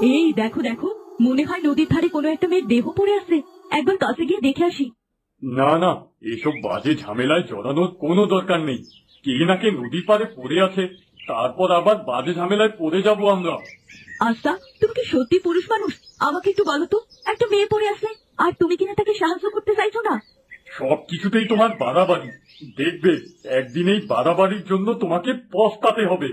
এই দেখো দেখো, মনে হয় নদীর ধারে কোনো একটা মেয়ের দেহ পড়ে আছে। একবার কাছে গিয়ে দেখে আসি। না না, এসব বাজে ঝামেলায় জড়ানোর কোনো দরকার নেই। কে না কে নদীর পাড়ে পড়ে আছে, তারপর আবার বাজে ঝামেলায় পড়ে যাব আমরা। আচ্ছা, তুমি কি সত্যি পুরুষ মানুষ? আমাকে একটু বলো তো, একটা মেয়ে পড়ে আছে আর তুমি কিনা তাকে সাহায্য করতে চাইছো না? সবকিছুতেই তোমার বাড়াবাড়ি। দেখবে একদিন এই বাড়াবাড়ির জন্য তোমাকে পস্তাতে হবে।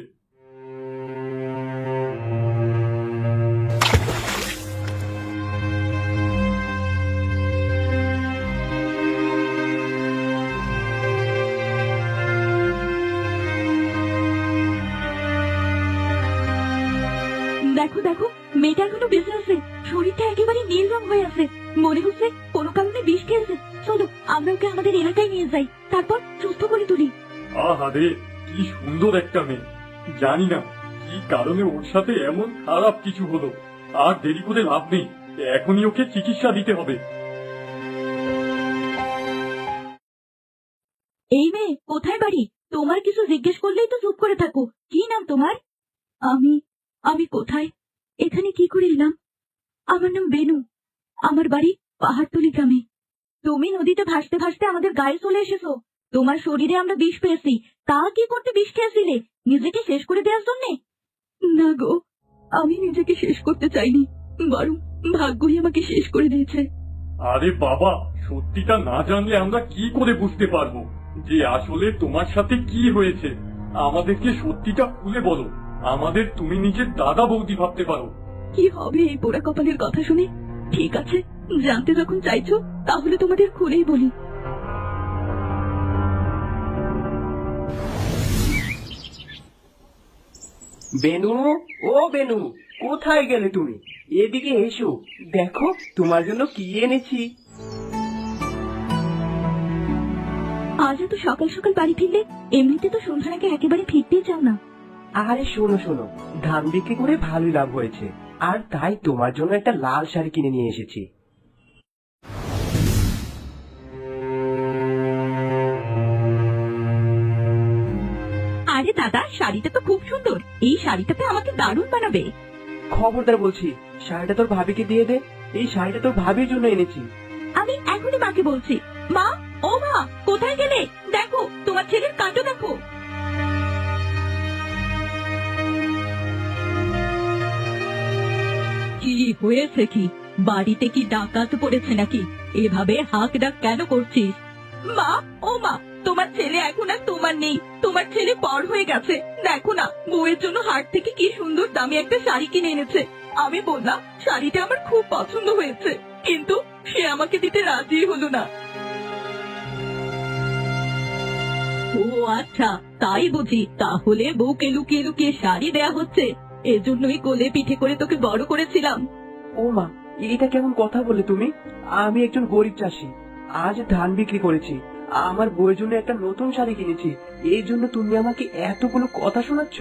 দেখো দেখো, মেয়েটা এখনো বেঁচে আছে। শরীরটা একেবারে নীল রং হয়ে আছে। মনে হচ্ছে কোনো কারণে বিষ খেয়েছে। চলো আমরা ওকে আমাদের এলাকায় নিয়ে যাই, তারপর সুস্থ করে তুলি। আহারে, কি সুন্দর একটা মেয়ে। জানি না কি কারণে ওর সাথে এমন খারাপ কিছু হলো। আর দেরি করে লাভ নেই, এখনই ওকে চিকিৎসা দিতে হবে। এই মেয়ে, কোথায় বাড়ি? তোমার কিছু জিজ্ঞেস করলেই তো চুপ করে থাকো। কি নাম তোমার? আমি আমি কোথায়, এখানে কি করে এলাম? আমার নাম বেনু। আমার বাড়ি পাহাড়তলি গ্রামে। তুমি নদীতে ভাসতে ভাসতে আমাদের গায়ে চলে এসেছো। তোমার শরীরে আমরা বিষ পেয়েছি। তা কি করতে বিষ খেয়েছিলে? নিজেকে শেষ করে দেওয়ার জন্যে? না গো, আমি নিজেকে শেষ করতে চাইনি, বরং ভাগ্যই আমাকে শেষ করে দিয়েছে। আরে বাবা, সত্যিটা না জানলে আমরা কি করে বুঝতে পারবো যে আসলে তোমার সাথে কি হয়েছে? আমাদেরকে সত্যিটা খুলে বলো। আমাদের তুমি নিজের দাদা বৌদি ভাবতে পারো। কি হবে এই পোড়া কপালের কথা শুনে? ঠিক আছে, জানতে যখন চাইছো তাহলে তোমাদের খুলেই বলি। বেনু, ও বেনু, কোথায় গেলে তুমি? এদিকে এসো, দেখো তোমার জন্য কি এনেছি। আজ এত সকাল সকাল বাড়ি ফিরলে? এমনিতে তো সন্ধ্যার আগে একেবারে ফিরতেই চাও না। আরে শোনো শোনো, ধান বিক্রি করে ভালোই লাভ হয়েছে, আর তাই তোমার জন্য একটা লাল শাড়ি কিনে নিয়ে এসেছি। আরে দাদা, শাড়িটা তো খুব সুন্দর। এই শাড়িটাতে আমাকে দারুণ বানাবে। খবরদার বলছি, শাড়িটা তোর ভাবিকে দিয়ে দে। এই শাড়িটা তোর ভাবির জন্য এনেছি। আমি এখনই মাকে বলছি। মা, ও মা, কোথায় গেলে? দেখো তোমার ছেলের কাণ্ড দেখো। কি হয়েছে? কি বাড়িতে কি ডাকাত পড়েছে নাকি? এভাবে হাঁক ডাক কেন করছিস? মা, ও মা, তোমার ছেলে এখন আর তোমার নেই। তোমার ছেলে পর হয়ে গেছে। দেখো না, বউয়ের জন্য হাট থেকে কি সুন্দর দামি একটা শাড়ি কিনে এনেছে। আমি বললাম শাড়িটা আমার খুব পছন্দ হয়েছে, কিন্তু সে আমাকে দিতে রাজি হলো না। ও আচ্ছা, তাই বুঝি। তাহলে বউকে লুকিয়ে লুকিয়ে শাড়ি দেয়া হচ্ছে। এজন্যই কোলে পিঠে করে তোকে বড় করেছিলাম। ও মা, এটা কেমন কথা বলে তুমি? আমি একজন গরিব চাষি, আজ ধান বিক্রি করেছি, আমার বউয়ের জন্য একটা নতুন শাড়ি কিনেছি, এই জন্য তুমি আমাকে এতগুলো কথা শোনাচ্ছ?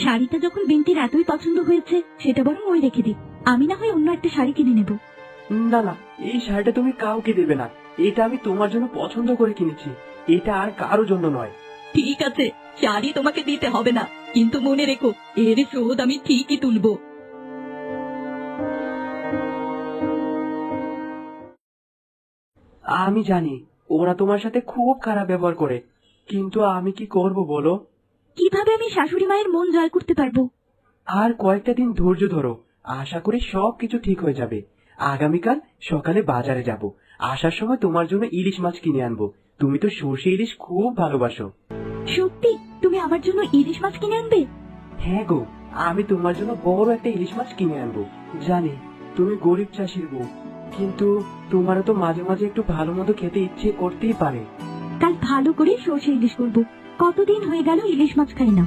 শাড়িটা যখন বিন্তির এতই পছন্দ হয়েছে, সেটা বরং ওই রেখে দিই। আমি না হয় অন্য একটা শাড়ি কিনে নেব। না না, এই শাড়িটা তুমি কাউকে দেবে না। এটা আমি তোমার জন্য পছন্দ করে কিনেছি, এটা আর কারো জন্য নয়। ঠিক আছে, শাড়ি তোমাকে দিতে হবে না, কিন্তু মনে রেখো এর শোধ আমি ঠিকই তুলবো। আমি জানি ওরা তোমার সাথে খুব খারাপ ব্যবহার করে, কিন্তু আমি কি করব বলো? কিভাবে আমি শাশুড়ি মায়ের মন জয় করতে পারবো? আর কয়েকটা দিন ধৈর্য ধরো, আশা করি সবকিছু ঠিক হয়ে যাবে। আগামীকাল সকালে বাজারে যাব, আসার সময় তোমার জন্য ইলিশ মাছ কিনে আনবো। তুমি তো সর্ষে ইলিশ খুব ভালোবাসো। সত্যি তুমি আমার জন্য ইলিশ মাছ কিনে আনবে? হ্যাঁ গো, আমি তোমার জন্য বড় একটা ইলিশ মাছ কিনে আনবো। জানি তুমি গরিব চাষির বউ, কিন্তু তোমারও তো মাঝে মাঝে একটু ভালো মতো খেতে ইচ্ছে করতেই পারে। কাল ভালো করে সর্ষে ইলিশ করবো। কতদিন হয়ে গেল ইলিশ মাছ খাই না।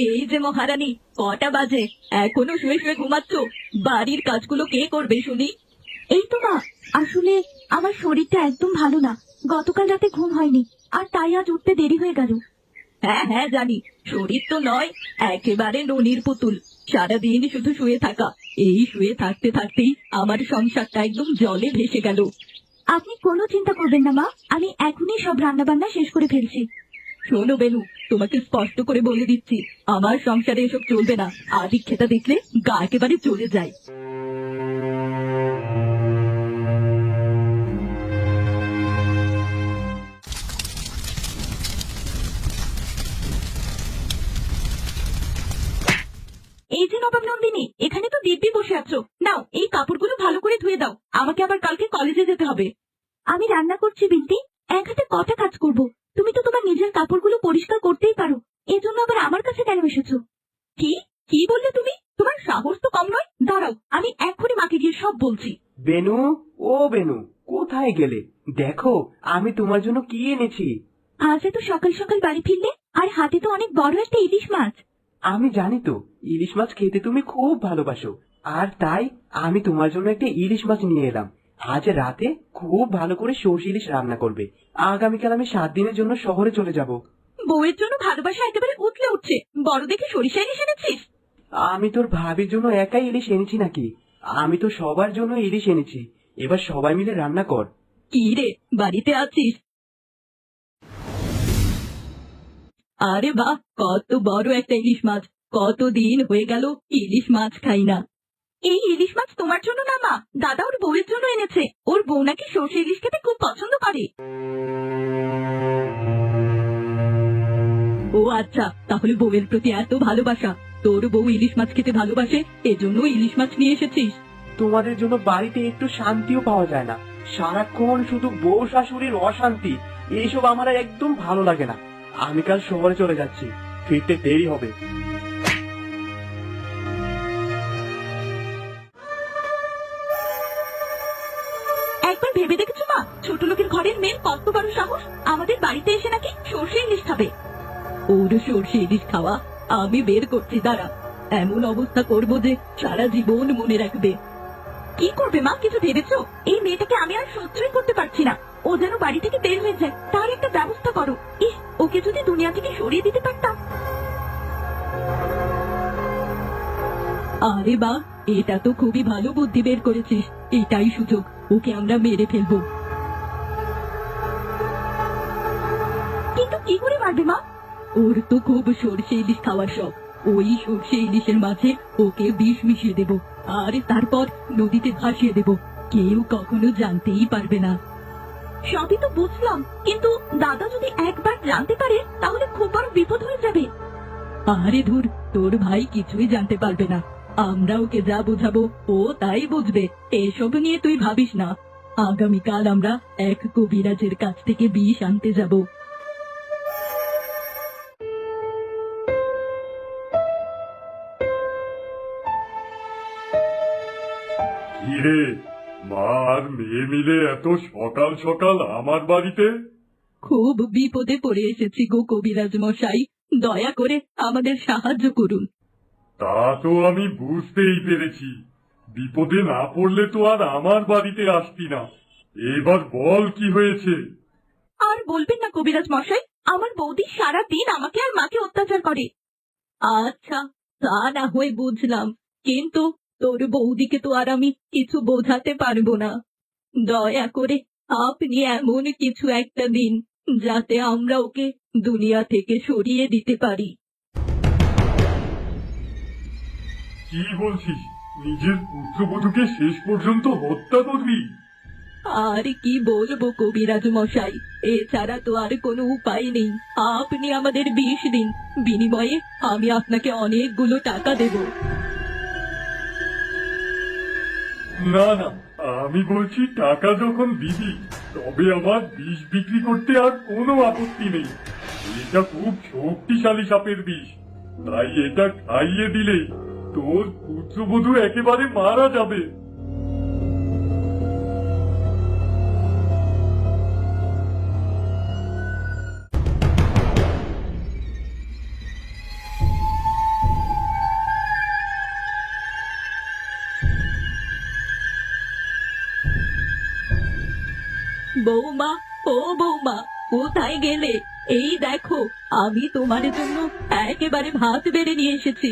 এই যে মহারানী, কটা বাজে? এখনো শুয়ে শুয়ে ঘুমাচ্ছ? বাড়ির কাজগুলো কে করবে শুনি? এই তো মা, আসলে আমার শরীরটা একদম ভালো না। গতকাল রাতে ঘুম হয়নি, আর তাই আজ উঠতে দেরি হয়ে গেল। হ্যাঁ হ্যাঁ জানি, শরীর তো নয়, একেবারে ননির পুতুল। সারাদিন শুধু শুয়ে থাকা। এই শুয়ে থাকতে থাকতেই আমার সংসারটা একদম জলে ভেসে গেল। আপনি কোনো চিন্তা করবেন না মা, আমি এখনই সব রান্না বান্না শেষ করে ফেলছি। শোনো বেনু, তোমাকে স্পষ্ট করে বলে দিচ্ছি, আমার সংসারে এসব চলবে না। আদিক খেতা দেখলে গা একেবারে চলে যায়। এই যে নবাব নন্দিনী, এখানে তো দিব্যি বসে আছো। নাও এই কাপড়গুলো ভালো করে ধুয়ে দাও, আমাকে আবার কালকে কলেজে যেতে হবে। আমি রান্না করছি বিন্তি, এক হাতে কটা কাজ করব। তুমি তো তোমার নিজের কাপড়গুলো পরিষ্কার করতেই পারো, এজন্য আবার আমার কাছে কেন এসেছো? কি কি বললে তুমি? তোমার সাহস তো কম নয়। দাঁড়াও, আমি এক্ষুনি মাকে গিয়ে সব বলছি। বেনু, ও বেনু, কোথায় গেলে? দেখো আমি তোমার জন্য কি এনেছি। আজ এত সকাল সকাল বাড়ি ফিরলে, আর হাতে তো অনেক বড় একটা ইলিশ মাছ। আমি জানি তো ইলিশ মাছ খেতে তুমি খুব ভালোবাসো, আর তাই আমি তোমার জন্য একটা ইলিশ মাছ নিয়ে এলাম। আজ রাতে খুব ভালো করে সর্ষে ইলিশ রান্না করবে। আগামীকাল আমি 7 দিনের জন্য শহরে চলে যাব। বউয়ের জন্য ভালোবাসা একেবারে উঠলে উঠছে, বড় দেখে সরিষা ইলিশ এনেছিস? আমি তোর ভাবির জন্য একাই ইলিশ এনেছি নাকি? আমি তো সবার জন্য ইলিশ এনেছি। এবার সবাই মিলে রান্না কর। কি রে, বাড়িতে আছিস? আরে বাহ, কত বড় একটা ইলিশ মাছ! কতদিন হয়ে গেল ইলিশ মাছ খাই না। এই ইলিশ মাছ তোমার জন্য না মা, দাদা ওর বউয়ের জন্য এনেছে। ওর বউ নাকি সর্ষে ইলিশ খেতে খুব পছন্দ করে। ও আচ্ছা, তাহলে বউয়ের প্রতি এত ভালোবাসা। তোর বউ ইলিশ মাছ খেতে ভালোবাসে, এজন্য ইলিশ মাছ নিয়ে এসেছিস। তোমাদের জন্য বাড়িতে একটু শান্তিও পাওয়া যায় না, সারাক্ষণ শুধু বউ শাশুড়ির অশান্তি। এইসব আমার আর একদম ভালো লাগে না। আমি কাল শহরে চলে যাচ্ছি, ফিরতে দেরি হবে। একবার ভেবে দেখেছো মা, ছোট লোকের ঘরের মেয়ের কত বড় সাহস, আমাদের বাড়িতে এসে নাকি সর্ষে ইলিশ খাবে। ওর সর্ষে ইলিশ খাওয়া আমি বের করছি, দাঁড়া। এমন অবস্থা করব যে সারা জীবন মনে রাখবে। কি করবে মা, কিছু ভেবেছো? এই মেয়েটাকে আমি আর সহ্যই করতে পারছি না। ও যেন বাড়ি থেকে বের হয়ে যায়, তার একটা ব্যবস্থা করো। ইস, ওকে যদি দুনিয়া থেকে সরিয়ে দিতে পারতাম। আরে বাহ, এটা তো খুবই ভালো বুদ্ধি বের করেছিস। এটাই সুযোগ, ওকে আমরা মেরে ফেলবো। কিন্তু কি করে মারবে মা? ওর তো খুব সর্ষে ইলিশ খাওয়ার শখ। ওই সর্ষে ইলিশের মাঝে ওকে বিষ মিশিয়ে দেব, আর তারপর নদীতে ভাসিয়ে দেব। কেউ কখনো জানতেই পারবে না। সবই তো বুঝলাম, কিন্তু দাদা যদি একবার জানতে পারে তাহলে খুব বড় বিপদ হয়ে যাবে। আরে ধুর, তোর ভাই কিছুই জানতে পারবে না। আমরা ওকে যা বোঝাবো ও তাই বুঝবে। এসব নিয়ে তুই ভাবিস না। আগামীকাল আমরা এক কবিরাজের কাছ থেকে বিষ আনতে যাব। কিরে, মা আর মেয়ে মিলে এত সকাল সকাল আমার বাড়িতে? খুব বিপদে পড়ে এসেছি গো কবিরাজ মশাই, দয়া করে আমাদের সাহায্য করুন। তা তো আমি বুঝতেই পেরেছি, বিপদে না পড়লে তো আর আমার বাড়িতে আসতি না। এবার বল কি হয়েছে? আর বলবেন না কবিরাজ মশাই, আমার বৌদি সারা দিন আমাকে আর মাকে অত্যাচার করে। আচ্ছা, তা না হয়ে বুঝলাম, কিন্তু তোর বৌদিকে তো আর আমি কিছু বোঝাতে পারবো না। দয়া করে আপনি এমন কিছু একটা দিন, যাতে আমরা ওকে দুনিয়া থেকে সরিয়ে দিতে পারি। কি বলছিস? নিজের পুত্রবধূকে শেষ পর্যন্ত হত্যা করবি? আর কি বলবো কবিরাজ মশাই, এছাড়া তো আর কোনো উপায় নেই। আপনি আমাদের বিষ দিন, বিনিময়ে আমি আপনাকে অনেকগুলো টাকা দেব। না না, আমি বলছি টাকা যখন দিবি, তবে আমার বিষ বিক্রি করতে আর কোনো আপত্তি নেই। এটা খুব শক্তিশালী সাপের বিষ, তাই এটা খাইয়ে দিলেই তোর পুত্রবধূ একেবারে মারা যাবে। বৌমা, ও বৌমা, কোথায় গেলে? এই দেখো, আমি তোমার জন্য একেবারে ভাত বেড়ে নিয়ে এসেছি।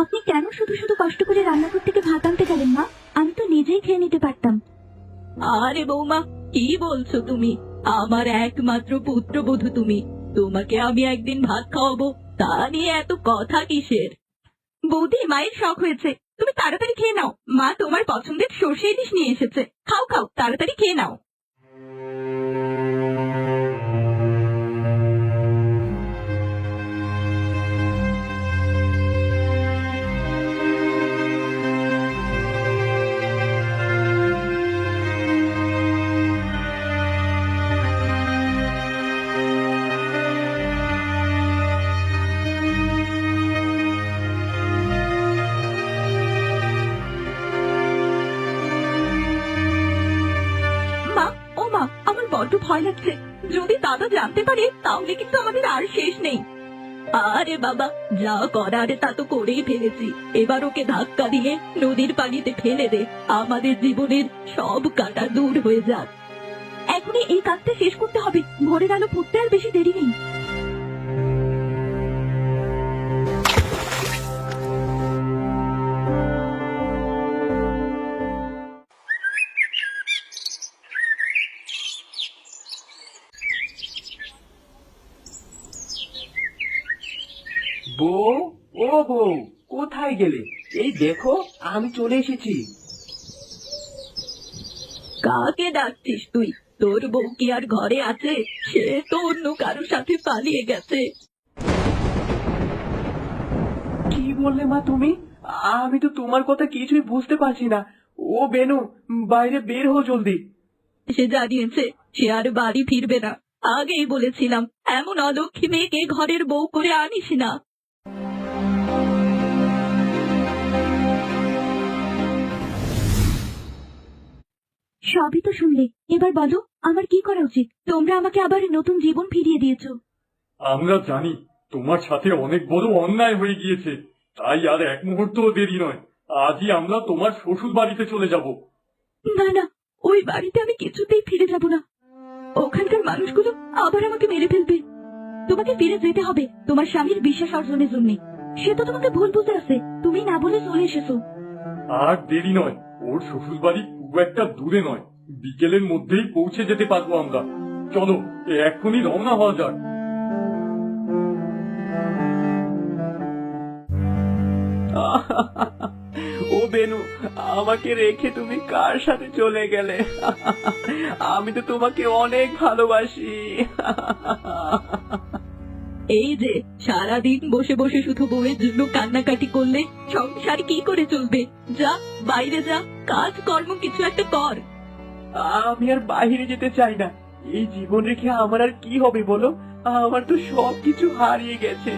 আপনি কেন কেন শুধু শুধু কষ্ট করে রান্নাঘর থেকে ভাত আনতে গেলেন মা? আমি তো নিজেই খেয়ে নিতে পারতাম। আরে বৌমা, কি বলছো তুমি? আমার একমাত্র পুত্রবধূ তুমি, তোমাকে আমি একদিন ভাত খাওয়াবো, তা নিয়ে এত কথা কিসের? বৌদি, মায়ের শখ হয়েছে, তুমি তাড়াতাড়ি খেয়ে নাও। মা তোমার পছন্দের সর্ষে ইলিশ নিয়ে এসেছে, খাও খাও, তাড়াতাড়ি খেয়ে নাও। মা, ও মা, আমার বড্ড ভয় লাগছে। যদি দাদা জানতে পারে তাহলে কিন্তু আমাদের আর শেষ নেই। আরে বাবা, যা করার তা তো করেই ফেলেছি, এবার ওকে ধাক্কা দিয়ে নদীর পানিতে ফেলে দে, আমাদের জীবনের সব কাঁটা দূর হয়ে যাক। এখনই এই কাজটা শেষ করতে হবে, ভোরের আলো ফুটতে আর বেশি দেরি নেই। বউ, ও বউ, কোথায় গেলে? এই দেখো, আমি চলে এসেছি। কাকে ডাকছিস তুই? তোর বউ কি আর ঘরে আছে? সে তো অন্য কারোর সাথে পালিয়ে গেছে। কি বললে মা তুমি? আমি তো তোমার কথা কিছুই বুঝতে পারছি না। ও বেনু, বাইরে বের হো জলদি। সে জানিয়েছে সে আর বাড়ি ফিরবে না। আগেই বলেছিলাম এমন অলক্ষী মেয়েকে ঘরের বউ করে আনিস না। সবই তো শুনলে, এবার বলো আমার কি করা উচিত? তোমরা আমাকে আবার নতুন জীবন ফিরিয়ে দিয়েছো। আমরা জানি তোমার সাথে অনেক বড় অন্যায় হয়ে গিয়েছে, তাই আর এক মুহূর্তও দেরি নয়, আজই আমরা তোমার শ্বশুর বাড়িতে চলে যাব। না না, ওই বাড়িতে আমি কিছুতেই ফিরে যাব না। ওখানকার মানুষগুলো আবার আমাকে মেরে ফেলবে। তোমাকে ফিরে যেতে হবে তোমার স্বামীর বিশ্বাস অর্জনের জন্য। সে তো তোমাকে ভুল বুঝে আছে, তুমি না বলে চলে এসেছো। আর দেরি নয়, ওর শ্বশুর বাড়ি খুব একটা দূরে নয়, বিকেলের মধ্যেই পৌঁছে যেতে পারবো আমরা। চলো, এক্ষুনি রওনা হওয়া যাক। ও বেনু, আমাকে রেখে তুমি কার সাথে চলে গেলে? আমি তো তোমাকে অনেক ভালোবাসি। এই যে সারাদিন বসে বসে শুধু বউয়ের জন্য কান্নাকাটি করলে সংসার কি করে চলবে? যা, বাইরে যা, কাজ কর্ম কিছু একটা কর। আমি আর বাইরে যেতে চাই না। এই জীবন রেখে আমার আর কি হবে বলো? আমার তো সবকিছু হারিয়ে গেছে।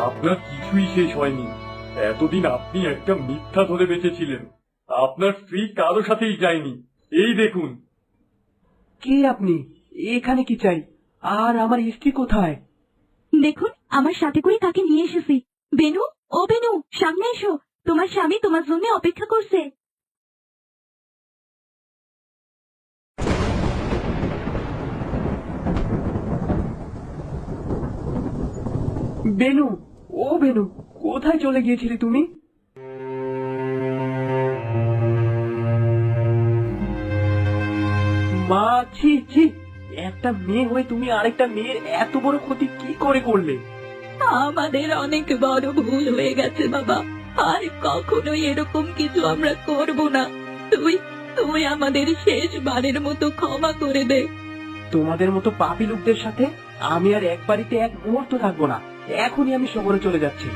আপনার কিছুই শেষ হয়নি। এতদিন আপনি একটা মিথ্যা ধরে বেঁচেছিলেন। আপনার স্ত্রী কারো সাথেই যায়নি, এই দেখুন। কে আপনি? এখানে কি চাই? আর আমার স্ত্রী কোথায়? দেখুন, আমার সাথে করে কাকে নিয়ে এসেছি। বেনু, ও বেনু, সামনে এসো, তোমার স্বামী তোমার জন্য অপেক্ষা করছে। বেনু, ও বেনু, কোথায় চলে গিয়েছিলে তুমি? মা, ছি ছি, একটা মেয়ে হয়ে তুমি আরেকটা মেয়ের এত বড় ক্ষতি কি করে করলে? আমাদের অনেক বড় ভুল হয়ে গেছে বাবা, আর কখনোই এরকম কিছু আমরা করব না। তুই তুই আমাদের শেষবারের মতো ক্ষমা করে দে। তোমাদের মতো পাপী লোকদের সাথে আমি আর এক বাড়িতে এক মুহূর্ত থাকবো না। এখনই আমি শহরে চলে যাচ্ছি।